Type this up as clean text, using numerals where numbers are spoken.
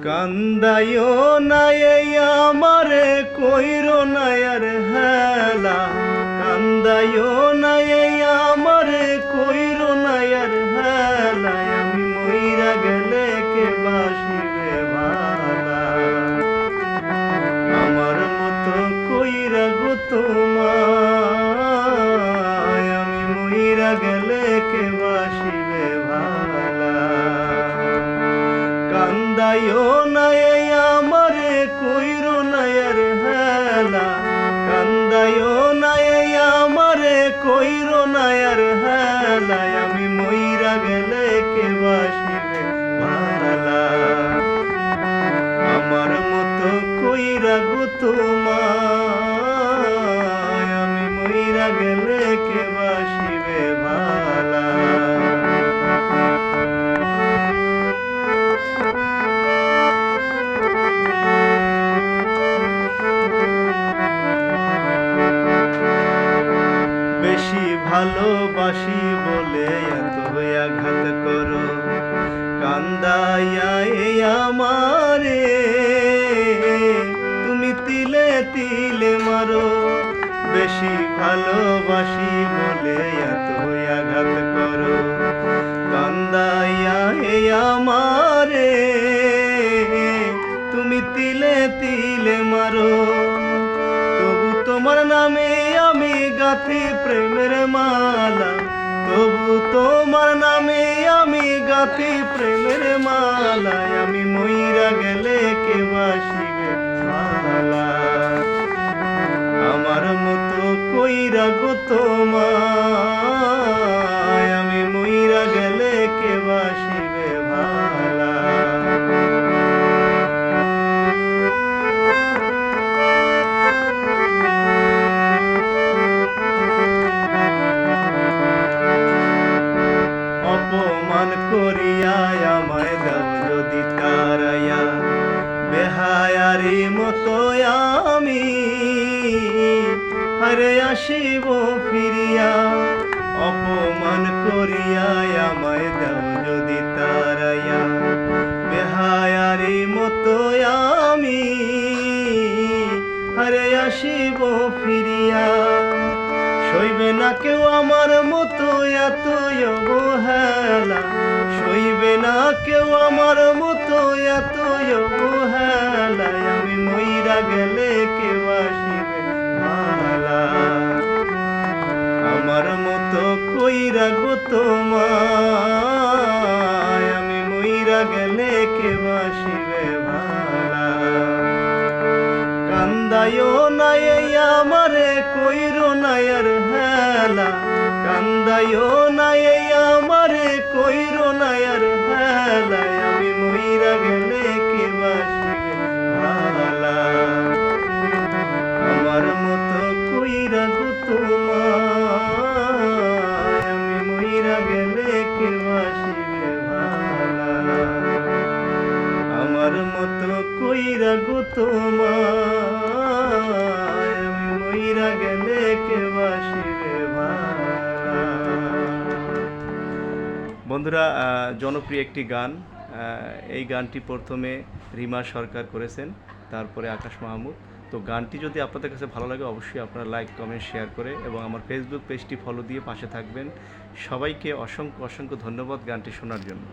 কান্দাইও নাই আমারে কইরো নাই আর হেলা, কান্দাইও নাই আমারে কইরো নাই আর হেলা, আমি মইরা গেলে কে বাসিবে ভালা, আমার মতো কইরা গো তোমায়, আমি মইরা গেলে কে বাসিবে ভালা। কান্দাইও নাই আমারে কইরো নাই আর হেলা, কান্দাইও নাই আমারে কইরো নাই আর হেলা, আমি মইরা গেলে কে বাসিবে ভালা, আমার মতো কইরা গো তোমায়, আমি মইরা গেলে কে বাসিবে ভালা। বেশি ভালোবাসি বলে এত আঘাত করো, কান্দাইয়া আমারে তুমি তিলে তিলে মারো। বেশি ভালোবাসি বলে এত আঘাত করো, কান্দাইয়া আমারে তুমি তিলে তিলে মারো। তবু তোমার নামে আমি গাঁথি প্রেমের মালা, তবু তোমার নামে আমি গাঁথি প্রেমের মালা, আমি মইরা গেলে কে বাসিবে ভালা, আমার মতো কইরা গো তোমায়, আমি মইরা গেলে কে বাসিবে ভালা। অপমান করিয়া আমায় দাও যদি তারাইয়া, বেহায়ারি মতো আমি হারে আসিব ফিরিয়া। অপমান করিয়া আমায় দাও যদি তারাইয়া, বেহায়ারি মতো আমি হারে আসিব ফিরিয়া। সইবে না কেউ আমার মতো এত অবহেলা, সইবে না কেউ আমার মতো এত অবহেলা, আমি মইরা গেলে কে বাসিবে ভালা, আমার মতো কইরা গো তোমায়, আমি মইরা গেলে কে বাসিবে ভালা। কান্দাইও নাই আমারে কইরো নাই আর হেলা, কান্দাইও নাই আমারে কইরো নাই আর হেলা, আমি মইরা গেলে কে বাসিবে ভালা, আমার মতো কইরা গো তোমায়, আমি মইরা গেলে কে বাসিবে ভালা, আমার মতো কইরা গো তোমায়, আমি মইরা গেলে কে বাসিবে ভালা। বন্ধুরা, জনপ্রিয় একটি গান। এই গানটি প্রথমে রিমা সরকার করেছেন, তারপরে আকাশ মাহমুদ। তো গানটি যদি আপনাদের কাছে ভালো লাগে অবশ্যই আপনারা লাইক কমেন্ট শেয়ার করে এবং আমার ফেসবুক পেজটি ফলো দিয়ে পাশে থাকবেন। সবাইকে অসংখ্য অসংখ্য ধন্যবাদ গানটি শোনার জন্য।